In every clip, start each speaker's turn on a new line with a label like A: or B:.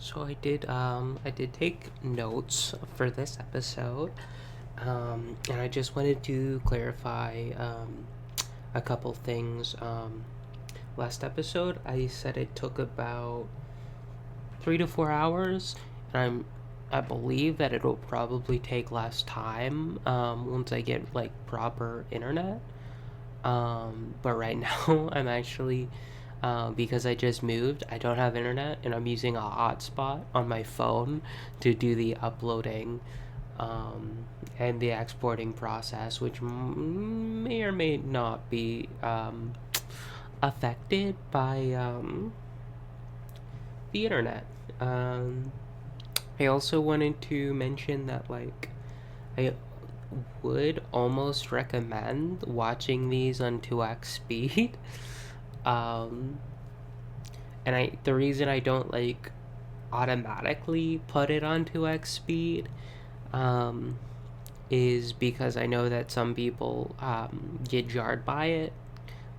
A: So I did take notes for this episode, and I just wanted to clarify a couple things. Last episode, I said it took about 3 to 4 hours, and I believe that it'll probably take less time once I get like proper internet. But right now, I'm actually, because I just moved, I don't have internet and I'm using a hotspot on my phone to do the uploading um, and the exporting process, which may or may not be affected by the internet. Um, I also wanted to mention that, like, I would almost recommend watching these on 2x speed. Um, and the reason I don't like automatically put it on 2x speed um, is because I know that some people get jarred by it.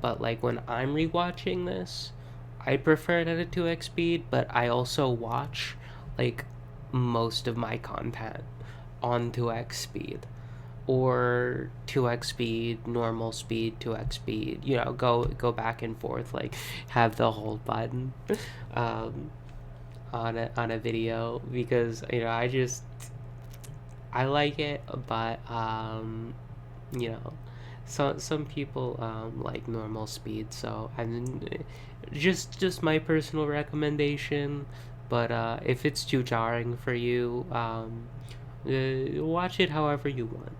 A: But like when I'm rewatching this, I prefer it at a 2x speed, but I also watch like most of my content on 2x speed or 2x speed, normal speed, 2x speed, go back and forth, like have the hold button um, on a video because I like it, but you know, some people like normal speed, so just my personal recommendation. But if it's too jarring for you, watch it however you want.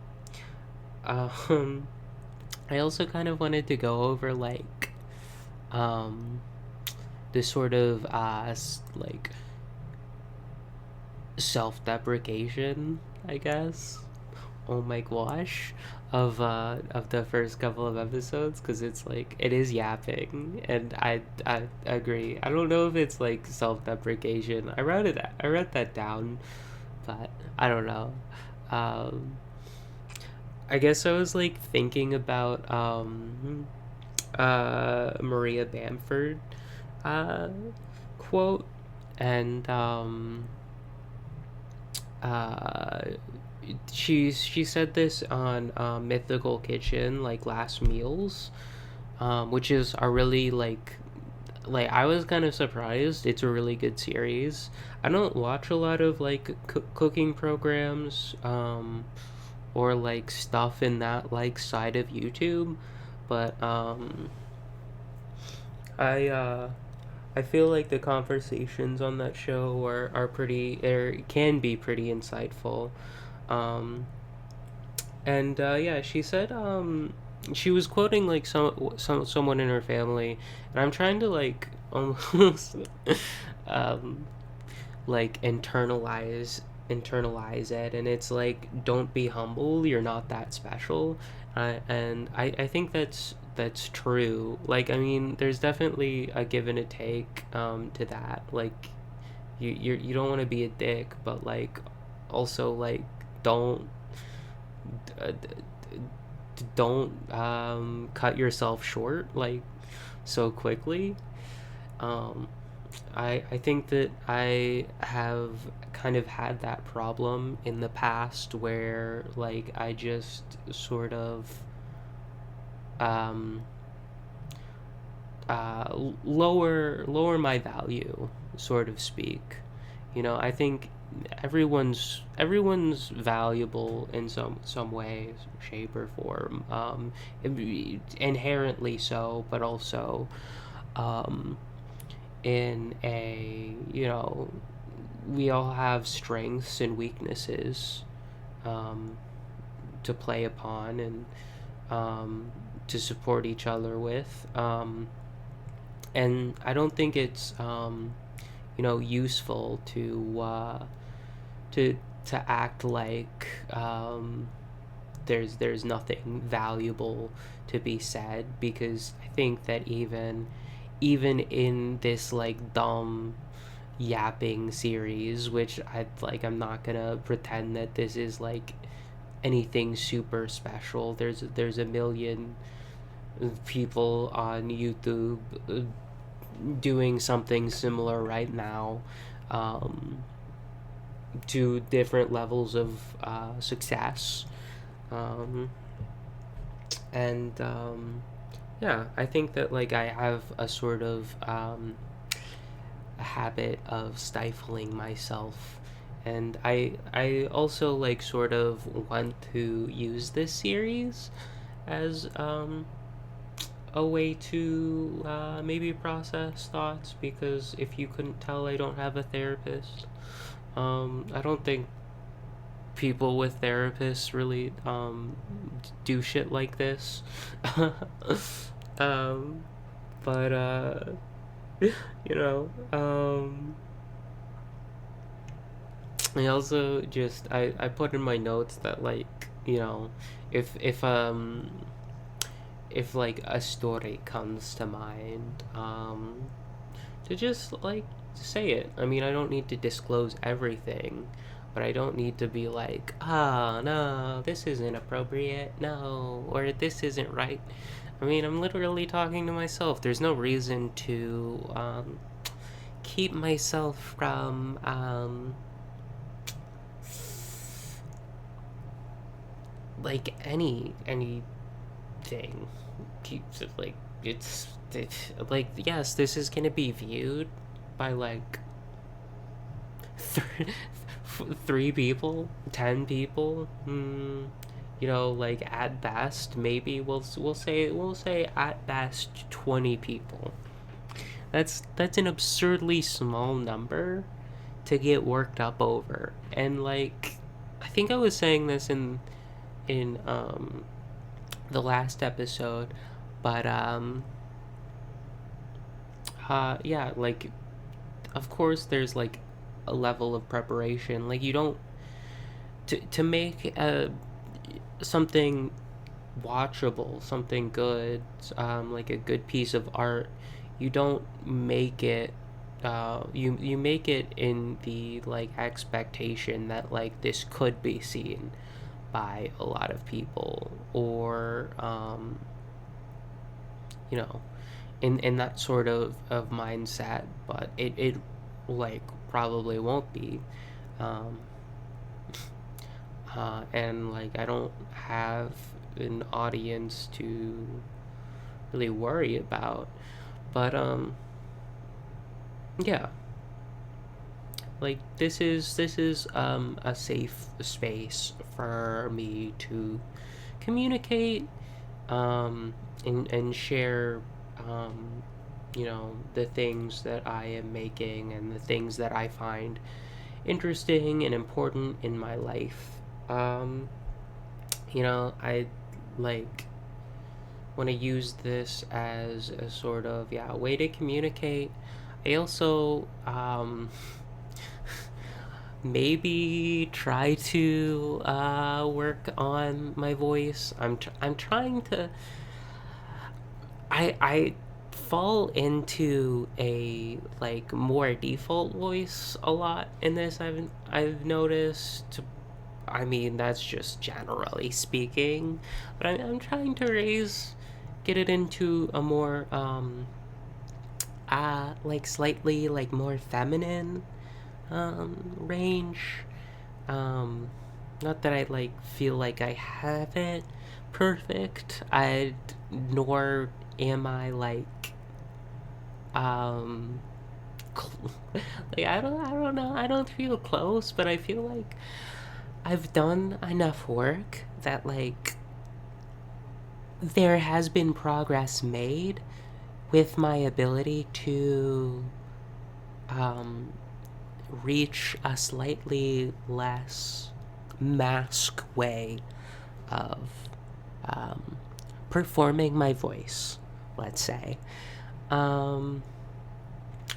A: Um, I also kind of wanted to go over like um, this sort of like self-deprecation, I guess. Oh my gosh, of the first couple of episodes, because it's like it is yapping, and I agree. I don't know if it's like self-deprecation. I wrote that down, but I don't know. Um, I guess I was like thinking about Maria Bamford uh quote, and uh she said this on Mythical Kitchen, like last meals, which is a really like I was kind of surprised. It's a really good series. I don't watch a lot of like cooking programs or like stuff in that like side of YouTube, but I I feel like the conversations on that show are pretty, or can be pretty insightful. Um, and yeah, she said she was quoting like someone in her family, and I'm trying to like almost um, like internalize it, and it's like, don't be humble, you're not that special. And I think that's true. Like, I mean, there's definitely a give and a take to that. Like, you don't want to be a dick, but like also like don't uh, don't cut yourself short like so quickly. um I think that I have kind of had that problem in the past where like I just sort of um lower my value, sort of speak. I think everyone's valuable in some way, shape, or form. Inherently so, but also um, in a we all have strengths and weaknesses um, to play upon, and to support each other with. And I don't think it's useful to to act like there's nothing valuable to be said, because I think that even in this like dumb yapping series, which I'm not gonna pretend that this is like anything super special. There's a million people on YouTube doing something similar right now, um, to different levels of success. Um, and yeah, I think that like I have a sort of a habit of stifling myself, and I also like sort of want to use this series as a way to maybe process thoughts, because if you couldn't tell, I don't have a therapist. I don't think people with therapists really do shit like this. um, but you know, I also just I put in my notes that like, you know, if if um if like a story comes to mind, to just like say it. I mean, I don't need to disclose everything, but I don't need to be like, ah, no, this isn't appropriate, no, or this isn't right. I mean, I'm literally talking to myself. There's no reason to keep myself from like anything. Keeps it like it's like, yes, this is gonna be viewed by like three, 3 people, 10 people. You know, like at best, maybe we'll say at best 20 people. That's an absurdly small number to get worked up over. And like, I think I was saying this in the last episode, but yeah, like, of course there's like a level of preparation. Like, you don't to make something watchable, something good, like a good piece of art. You don't make it. You make it in the like expectation that like this could be seen by a lot of people, or you know, in that sort of mindset, but it like probably won't be. Um, and like I don't have an audience to really worry about. But yeah, like this is a safe space for me to communicate, and share, um, you know, the things that I am making and the things that I find interesting and important in my life. Um, you know, I like want to use this as a sort of, yeah, way to communicate. I also maybe try to work on my voice. I'm trying to. I fall into a like more default voice a lot in this. I've noticed. I mean, that's just generally speaking, but I'm trying to get it into a more like slightly like more feminine range. Um, Not that I like feel like I have it perfect. I Nor am I like um like I don't know. I don't feel close, but I feel like I've done enough work that like there has been progress made with my ability to um reach a slightly less mask way of um, performing my voice, let's say. Um,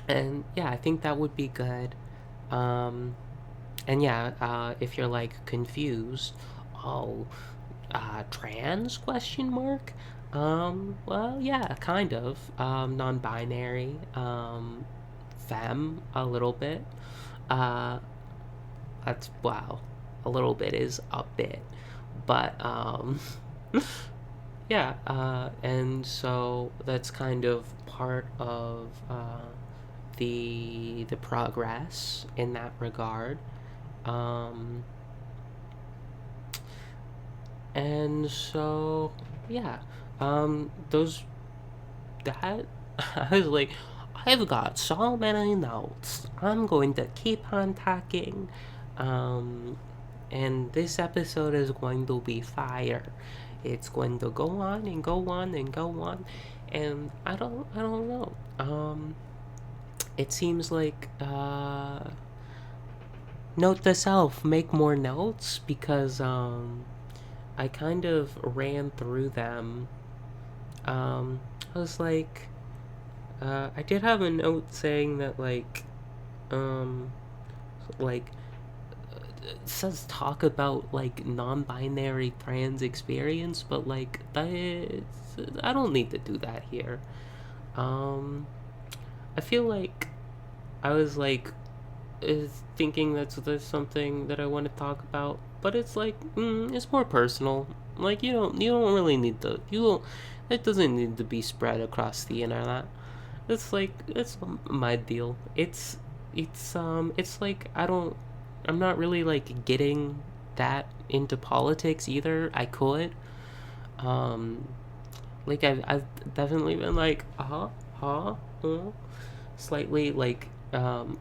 A: and yeah, I think that would be good. Um, and yeah, if you're like confused, oh, trans question mark? Well, yeah, kind of. Non-binary, femme, a little bit. Uh, that's wow. A little bit is a bit, but yeah, and so that's kind of part of the progress in that regard. Um, and so yeah, those that I was like, I've got so many notes. I'm going to keep on talking. Um, and this episode is going to be fire. It's going to go on and go on and go on, and I don't know. It seems like note to self: make more notes because I kind of ran through them. I was like, I did have a note saying that um, like it says talk about like non-binary trans experience, but like that I don't need to do that here. Um, I feel like I was like thinking that's something that I want to talk about, but it's like it's more personal. Like you don't really need to you don't it doesn't need to be spread across the internet. It's like it's my deal. It's like I'm not really like getting that into politics either. I could. Um like I've definitely been like slightly like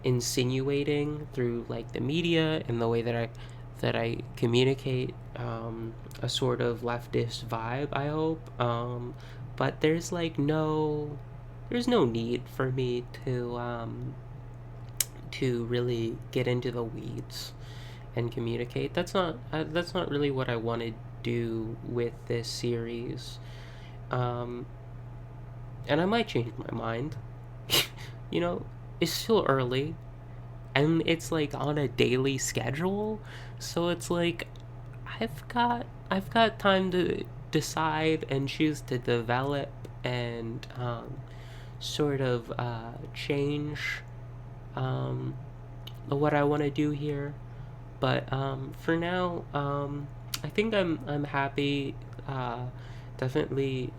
A: insinuating through like the media and the way that I communicate a sort of leftist vibe, I hope. But there's no need for me to really get into the weeds and communicate. That's not really what I want to do with this series. Um, and I might change my mind. you know, it's still early, and it's like on a daily schedule, so it's like I've got time to decide and choose to develop and sort of change um, what I want to do here. But for now, I think I'm happy. Definitely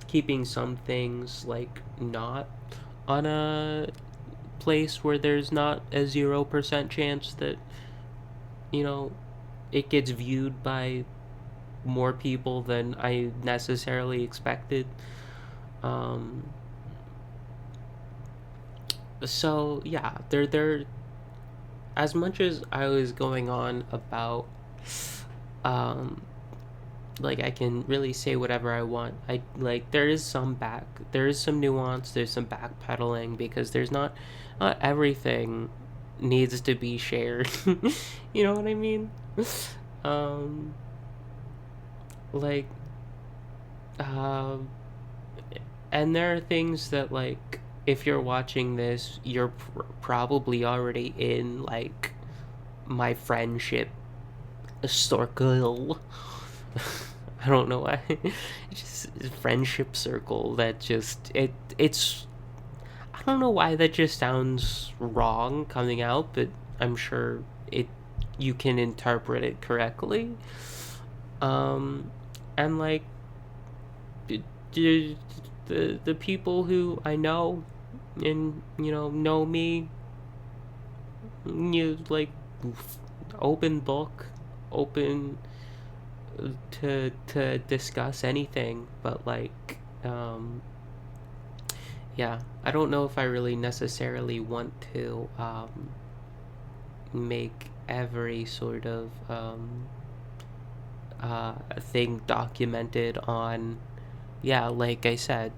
A: keeping some things like not on a place where there's not a 0% chance that you know it gets viewed by more people than I necessarily expected. Um, so yeah, there as much as I was going on about um like I can really say whatever I want. I like there is some nuance, there's some backpedaling because there's not everything needs to be shared. You know what I mean? Um like um and there are things that like if you're watching this, you're probably already in like my friendship circle. I don't know why. It's just friendship circle that just it's I don't know why that just sounds wrong coming out, but I'm sure it you can interpret it correctly. Um and like the the people who I know and know me, you like open book, open to discuss anything, but like yeah, I don't know if I really necessarily want to make every sort of thing documented on, yeah, like I said,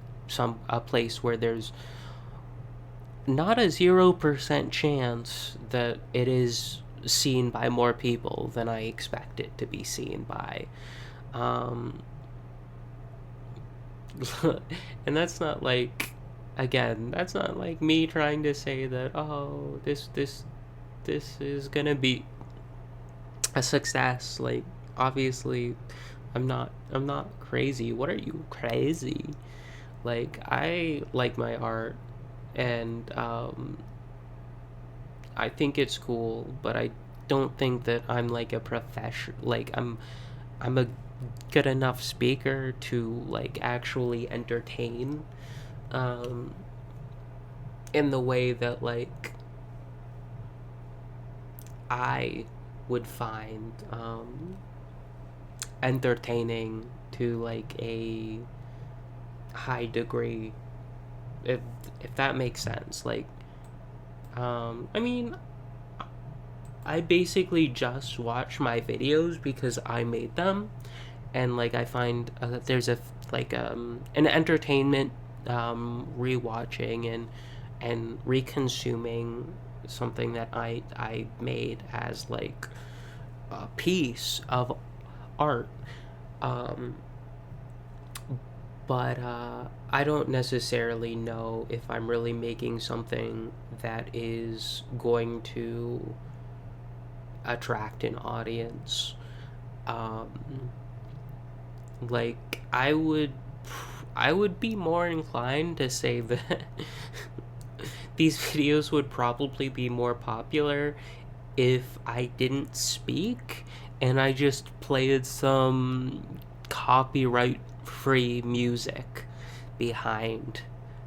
A: a place where there's not a 0% chance that it is seen by more people than I expect it to be seen by. Um, and that's not like, again, that's not like me trying to say that, oh, this is gonna be a success. Like, obviously, I'm not crazy. What are you, crazy? Like, I like my art, and I think it's cool, but I don't think that I'm like a profession. Like, I'm a good enough speaker to like actually entertain, um, in the way that like I would find entertaining to like a high degree, if if that makes sense. Like, I mean, I basically just watch my videos because I made them, and like I find that there's a like an entertainment rewatching and reconsuming something that I made as like a piece of art. Um, but I don't necessarily know if I'm really making something that is going to attract an audience. Um, like I would be more inclined to say that these videos would probably be more popular if I didn't speak and I just played some copyright free music behind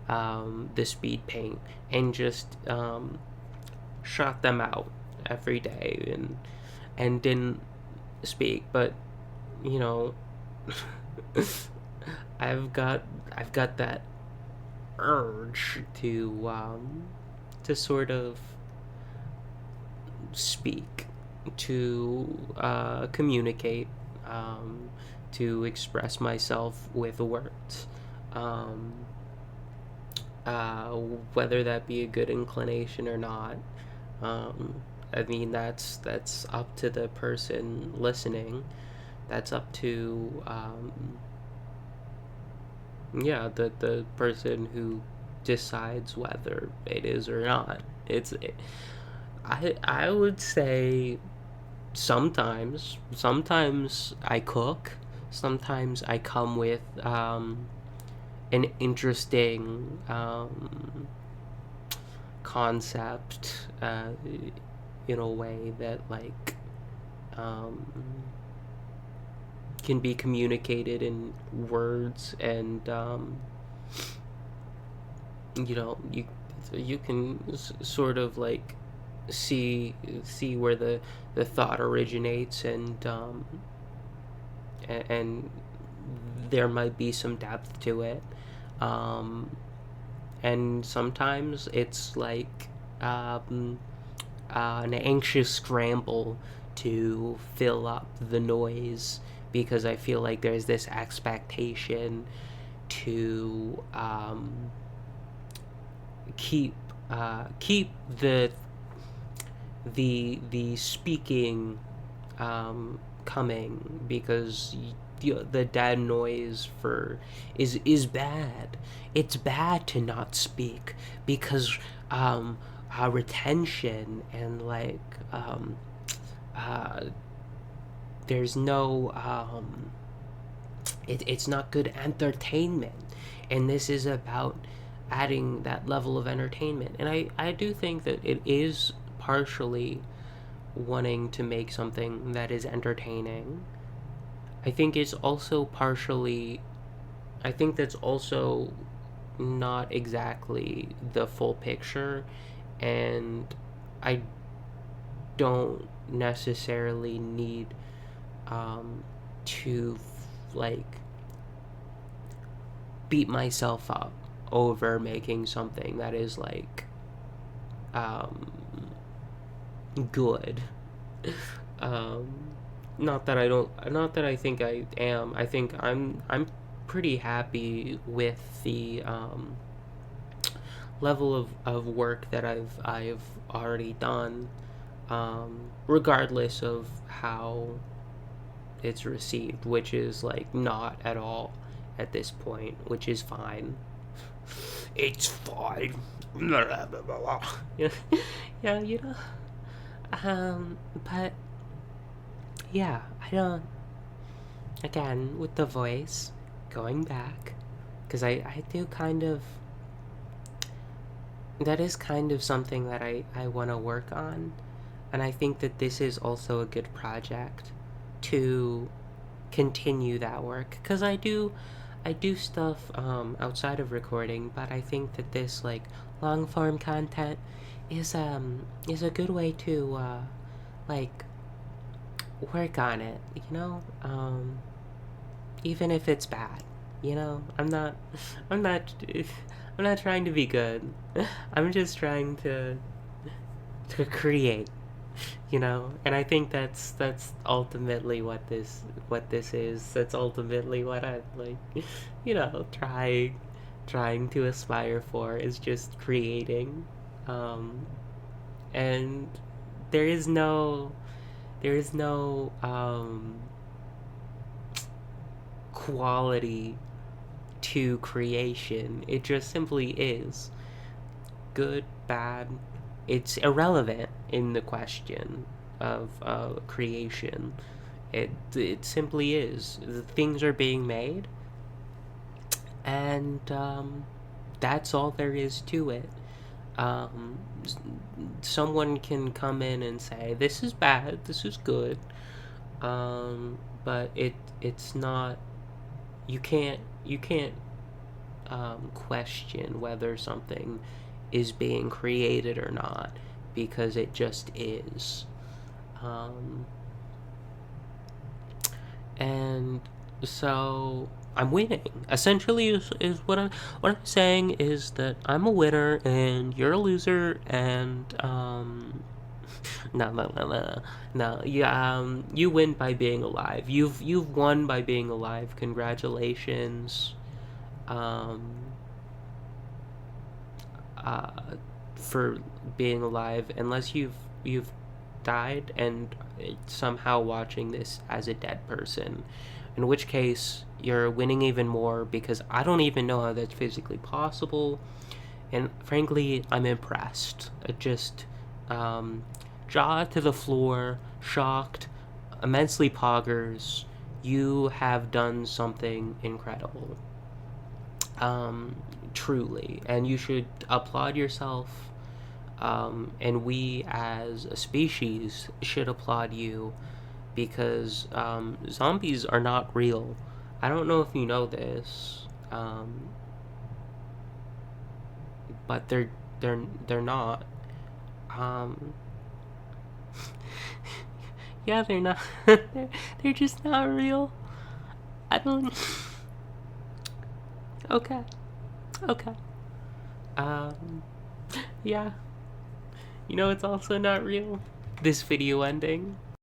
A: the speed paint and just shot them out every day and didn't speak. But you know, I've got I've got that urge to sort of speak, to communicate, to express myself with words, um, uh, whether that be a good inclination or not. Um, I mean, that's up to the person listening. That's up to yeah, the person who decides whether it is or not. I would say sometimes I cook, sometimes I come with an interesting concept in a way that like um, can be communicated in words, and you can sort of like see where the thought originates, and there might be some depth to it, um, and sometimes it's like an anxious scramble to fill up the noise because I feel like there's this expectation to keep the speaking coming, because the dead noise for is bad. It's bad to not speak because retention and like uh, there's no it's not good entertainment, and this is about adding that level of entertainment. And I do think that it is partially wanting to make something that is entertaining. I think it's also partially, I think that's also not exactly the full picture, and I don't necessarily need to like beat myself up over making something that is like um, good. um, not that I think I am. I think I'm pretty happy with the level of work that I've already done, regardless of how it's received, which is like not at all at this point, which is fine. It's fine. Yeah, yeah, but yeah, I don't. Again, with the voice, going back, because I do kind of. That is kind of something that I want to work on, and I think that this is also a good project to continue that work, because I do stuff outside of recording, but I think that this like long form content is a good way to like work on it, you know? Even if it's bad, you know? I'm not I'm not trying to be good. I'm just trying to create, you know. And I think that's ultimately what this is. That's ultimately what I like, you know, trying to aspire for, is just creating. um and there is no there is no quality to creation. It just simply is. Good, bad, it's irrelevant in the question of creation. It simply is. The things are being made, and that's all there is to it. Um, Someone can come in and say this is bad, this is good, but it's not. You can't question whether something is being created or not, because it just is. Um, and so I'm winning. Essentially, is what I'm saying is that I'm a winner and you're a loser, and no. You win by being alive. You've won by being alive. Congratulations. Um, uh, for being alive, unless you've died and somehow watching this as a dead person, in which case you're winning even more, because I don't even know how that's physically possible, and frankly I'm impressed. Just um, jaw to the floor, shocked, immensely poggers. You have done something incredible, um, truly, and you should applaud yourself. And we as a species should applaud you, because zombies are not real. I don't know if you know this, but they're not. Um, yeah, they're not. They're just not real. I don't. Okay, okay. Um, yeah. You know, it's also not real. This video ending.